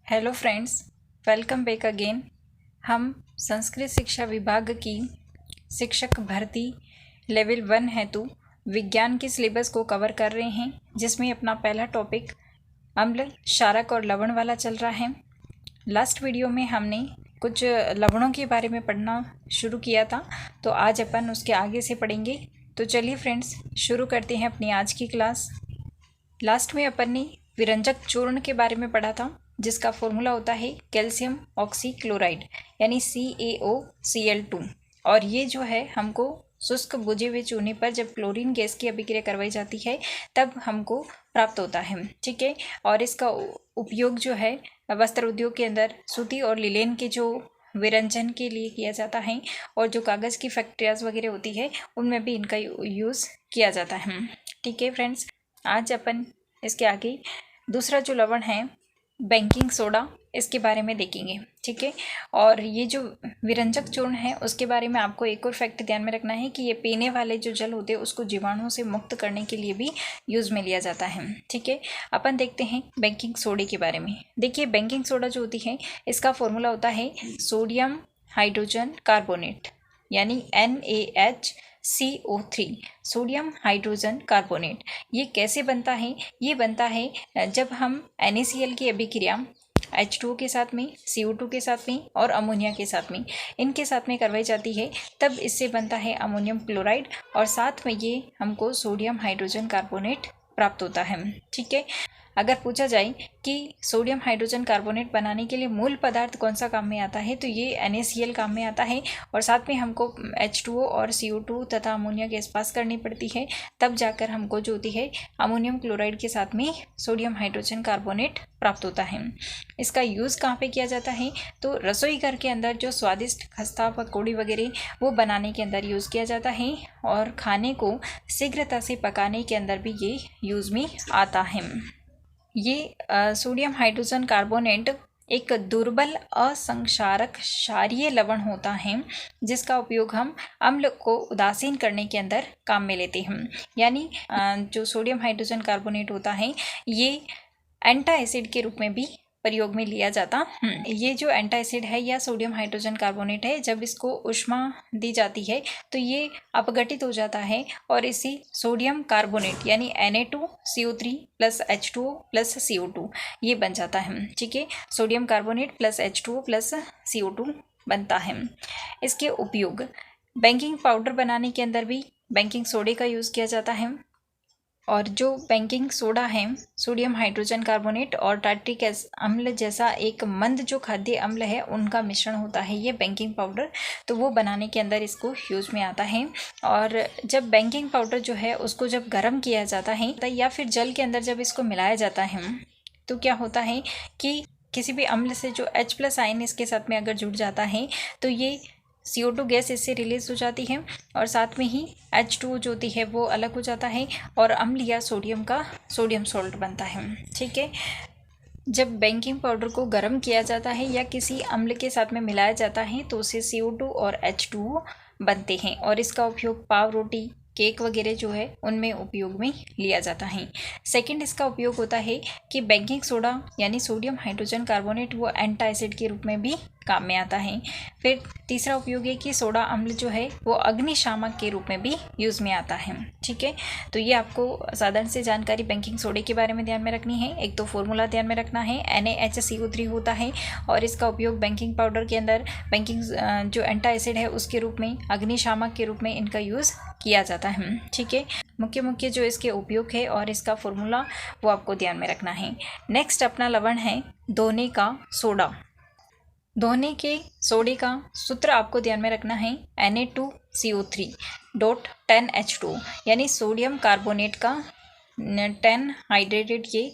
Hello friends, welcome back again. हम संस्कृत शिक्षा विभाग की शिक्षक भर्ती लेवल 1 हेतु विज्ञान के सिलेबस को कवर कर रहे हैं, जिसमें अपना पहला टॉपिक अम्ल, क्षारक और लवण वाला चल रहा है। लास्ट वीडियो में हमने कुछ लवणों के बारे में पढ़ना शुरू किया था, तो आज अपन उसके आगे से पढ़ेंगे। तो चलिए फ्रेंड्स, शुरू करते हैं अपनी आज की क्लास। लास्ट में अपन ने विरंजक चूर्ण के बारे में पढ़ा था, जिसका फॉर्मूला होता है कैल्शियम ऑक्सीक्लोराइड यानी CaOCl2। और ये जो है हमको शुष्क बुझे हुए चूने पर जब क्लोरीन गैस की अभिक्रिया करवाई जाती है तब हमको प्राप्त होता है। ठीक है। और इसका उपयोग जो है वस्त्र उद्योग के अंदर सूती और लिलेन के जो विरंजन के लिए किया जाता है, और जो कागज़ की फैक्ट्रियाज वगैरह होती है उनमें भी इनका यूज़ किया जाता है। ठीक है फ्रेंड्स, आज अपन इसके आगे दूसरा जो लवण है बेकिंग सोडा, इसके बारे में देखेंगे। ठीक है। और ये जो विरंजक चूर्ण है उसके बारे में आपको एक और फैक्ट ध्यान में रखना है कि ये पीने वाले जो जल होते हैं उसको जीवाणुओं से मुक्त करने के लिए भी यूज़ में लिया जाता है। ठीक है। अपन देखते हैं बेकिंग सोडे के बारे में। देखिए, बेकिंग सोडा जो होती है इसका फॉर्मूला होता है सोडियम हाइड्रोजन कार्बोनेट यानी NaHCO3, सोडियम हाइड्रोजन कार्बोनेट। ये कैसे बनता है? ये बनता है जब हम NaCl की अभिक्रिया H2O के साथ में, CO2 के साथ में और अमोनिया के साथ में, इनके साथ में करवाई जाती है, तब इससे बनता है अमोनियम क्लोराइड और साथ में ये हमको सोडियम हाइड्रोजन कार्बोनेट प्राप्त होता है। ठीक है। अगर पूछा जाए कि सोडियम हाइड्रोजन कार्बोनेट बनाने के लिए मूल पदार्थ कौन सा काम में आता है, तो ये NaCl काम में आता है, और साथ में हमको H2O और CO2 तथा अमोनिया गैस पास करनी पड़ती है, तब जाकर हमको जो होती है अमोनियम क्लोराइड के साथ में सोडियम हाइड्रोजन कार्बोनेट प्राप्त होता है। इसका यूज़ कहाँ पे किया जाता है? तो रसोई घर के अंदर जो स्वादिष्ट खस्ता पकौड़ी वगैरह वो बनाने के अंदर यूज़ किया जाता है, और खाने को शीघ्रता से पकाने के अंदर भी ये यूज़ में आता है। ये सोडियम हाइड्रोजन कार्बोनेट एक दुर्बल असंक्षारक क्षारीय लवण होता है, जिसका उपयोग हम अम्ल को उदासीन करने के अंदर काम में लेते हैं। यानी जो सोडियम हाइड्रोजन कार्बोनेट होता है ये एंटा एसिड के रूप में भी प्रयोग में लिया जाता। ये जो एंटा एसिड है या सोडियम हाइड्रोजन कार्बोनेट है, जब इसको ऊष्मा दी जाती है तो ये अपघटित हो जाता है और इसी सोडियम कार्बोनेट यानी Na2CO3 plus H2O plus CO2 ये बन जाता है। ठीक है। Sodium carbonate plus H2O plus CO2 बनता है। इसके उपयोग बेकिंग पाउडर बनाने के अंदर भी बेकिंग सोडे का यूज़ किया जाता है, और जो बेकिंग सोडा है सोडियम हाइड्रोजन कार्बोनेट और टार्ट्रिक अम्ल जैसा एक मंद जो खाद्य अम्ल है उनका मिश्रण होता है ये बेकिंग पाउडर, तो वो बनाने के अंदर इसको यूज़ में आता है। और जब बेकिंग पाउडर जो है उसको जब गर्म किया जाता है या फिर जल के अंदर जब इसको मिलाया जाता है, तो क्या होता है कि किसी भी अम्ल से जो H+ आयन इसके साथ में अगर जुड़ जाता है तो ये CO2 गैस इससे रिलीज हो जाती है, और साथ में ही H2O जो होती है वो अलग हो जाता है, और अम्ल या सोडियम का सोडियम सॉल्ट बनता है। ठीक है। जब बेकिंग पाउडर को गर्म किया जाता है या किसी अम्ल के साथ में मिलाया जाता है तो उससे CO2 और H2O बनते हैं, और इसका उपयोग पाव रोटी, केक वगैरह जो है उनमें उपयोग में लिया जाता है। सेकंड इसका उपयोग होता है कि बेकिंग सोडा यानी सोडियम हाइड्रोजन कार्बोनेट वो एंटा एसिड के रूप में भी काम में आता है। फिर तीसरा उपयोग है कि सोडा अम्ल जो है वो अग्निशामक के रूप में भी यूज़ में आता है। ठीक है। तो ये आपको साधारण से जानकारी बेकिंग सोडे के बारे में ध्यान में रखनी है। एक तो फॉर्मूला ध्यान में रखना है, NaHCO3 होता है, और इसका उपयोग बेकिंग पाउडर के अंदर बेकिंग जो एंटा एसिड है उसके रूप में, अग्निशामक के रूप में इनका यूज़ किया जाता है। ठीक है। मुख्य जो इसके उपयोग है और इसका फॉर्मूला वो आपको ध्यान में रखना है। नेक्स्ट अपना लवण है धोने का सोडा। धोने के सोडे का सूत्र आपको ध्यान में रखना है Na2CO3.10H2 यानी सोडियम कार्बोनेट का 10 हाइड्रेटेड ये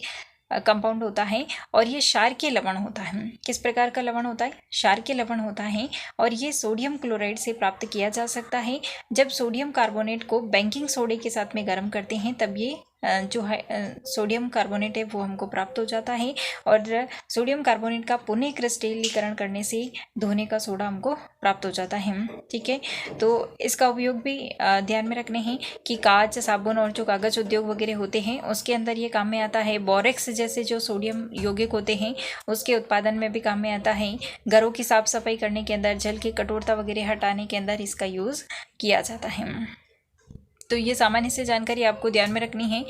कंपाउंड होता है, और ये क्षारकीय लवण होता है। किस प्रकार का लवण होता है? क्षारकीय लवण होता है, और ये सोडियम क्लोराइड से प्राप्त किया जा सकता है। जब सोडियम कार्बोनेट को बेकिंग सोडे के साथ में गर्म करते हैं तब ये जो है सोडियम कार्बोनेट है वो हमको प्राप्त हो जाता है। और सोडियम कार्बोनेट का पुनः क्रिस्टलीकरण करने से धोने का सोडा हमको प्राप्त हो जाता है। ठीक है, तो इसका उपयोग भी ध्यान में रखने हैं कि कांच, साबुन और जो कागज उद्योग वगैरह होते हैं उसके अंदर ये काम में आता है। बोरेक्स जैसे जो सोडियम यौगिक होते हैं उसके उत्पादन में भी काम में आता है। घरों की साफ सफाई करने के अंदर, जल की कठोरता वगैरह हटाने के अंदर इसका यूज़ किया जाता है। तो ये सामान्य से जानकारी आपको ध्यान में रखनी है।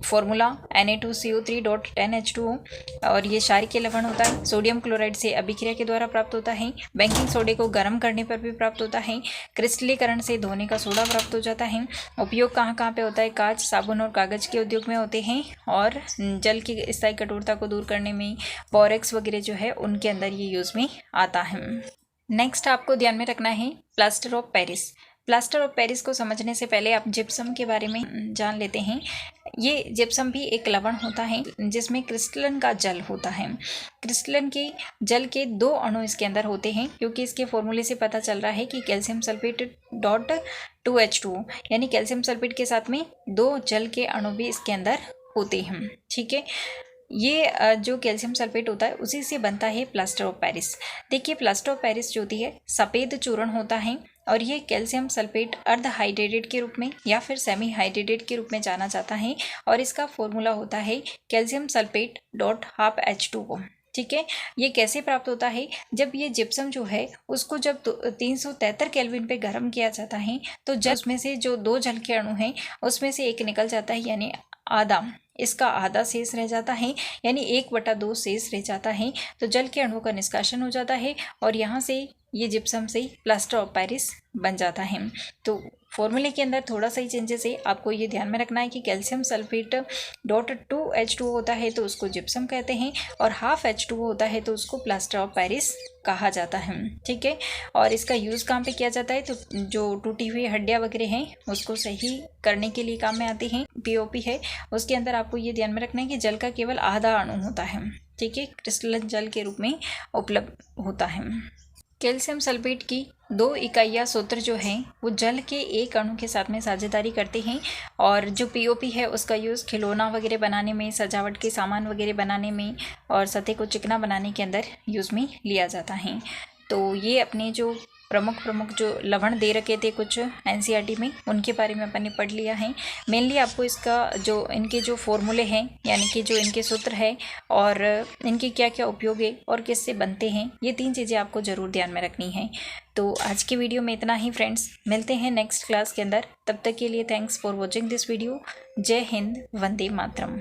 फॉर्मूला Na2CO3.10H2O, और ये क्षारीय लवण होता है, सोडियम क्लोराइड से अभिक्रिया के द्वारा प्राप्त होता है। बेकिंग सोडे को गर्म करने पर भी प्राप्त होता है। क्रिस्टलीकरण से धोने का सोडा प्राप्त हो जाता है। उपयोग कहाँ कहाँ पे होता है? कांच, साबुन और कागज के उद्योग में होते हैं, और जल की स्थायी कठोरता को दूर करने में, बोरेक्स वगैरह जो है उनके अंदर ये यूज़ में आता है। नेक्स्ट आपको ध्यान में रखना है plaster of Paris. Plaster of Paris को समझने से पहले आप जिप्सम के बारे में जान लेते हैं। ये जिप्सम भी एक लवण होता है जिसमें क्रिस्टलन का जल होता है। क्रिस्टलन के जल के 2 अणु इसके अंदर होते हैं, क्योंकि इसके फॉर्मूले से पता चल रहा है कि कैल्शियम सल्फेट डॉट 2H2O, यानी कैल्शियम सल्फेट के साथ में 2 जल के अणु भी इसके अंदर होते हैं। ठीक है, ये जो कैल्शियम सल्फेट होता है उसी से बनता है प्लास्टर ऑफ पेरिस। देखिए, प्लास्टर ऑफ पेरिस जो होती है सफ़ेद चूर्ण होता है, और ये कैल्शियम सल्फेट अर्ध हाइड्रेटेड के रूप में या फिर सेमी हाइड्रेटेड के रूप में जाना जाता है, और इसका फॉर्मूला होता है calcium sulphate dot half H2O। ठीक है, ये कैसे प्राप्त होता है? जब ये जिप्सम जो है उसको जब 373 केल्विन पे गर्म किया जाता है तो जल उसमें से जो 2 जल के अणु हैं उसमें से एक निकल जाता है, यानी आधा, इसका आधा शेष रह जाता है, यानी 1/2 शेष रह जाता है। तो जल के अणु का निष्कासन हो जाता है और यहाँ से ये जिप्सम से प्लास्टर ऑफ पेरिस बन जाता है। तो फॉर्मूले के अंदर थोड़ा सा ही चेंजेस है, आपको ये ध्यान में रखना है कि कैल्शियम सल्फेट डॉट 2H2O होता है तो उसको जिप्सम कहते हैं, और हाफ H2O होता है तो उसको प्लास्टर ऑफ पेरिस कहा जाता है। ठीक है, और इसका यूज़ कहाँ पे किया जाता है? तो जो टूटी हुई हड्डियाँ वगैरह हैं उसको सही करने के लिए काम में आती हैं। POP है, उसके अंदर आपको ये ध्यान में रखना है कि जल का केवल आधा अणु होता है। ठीक है, क्रिस्टलन जल के रूप में उपलब्ध होता है। कैल्शियम सल्फेट की 2 इकाइयाँ सूत्र जो हैं वो जल के एक अणु के साथ में साझेदारी करते हैं, और जो POP है उसका यूज़ खिलौना वगैरह बनाने में, सजावट के सामान वगैरह बनाने में और सतह को चिकना बनाने के अंदर यूज़ में लिया जाता है। तो ये अपने जो प्रमुख जो लवण दे रखे थे कुछ NCERT में, उनके बारे में अपन ने पढ़ लिया है। मेनली आपको इसका जो इनके जो फॉर्मूले हैं, यानी कि जो इनके सूत्र है और इनके क्या क्या उपयोग है और किससे बनते हैं, ये 3 चीज़ें आपको ज़रूर ध्यान में रखनी है। तो आज की वीडियो में इतना ही फ्रेंड्स, मिलते हैं नेक्स्ट क्लास के अंदर। तब तक के लिए thanks for watching this video. जय हिंद, वंदे मातरम।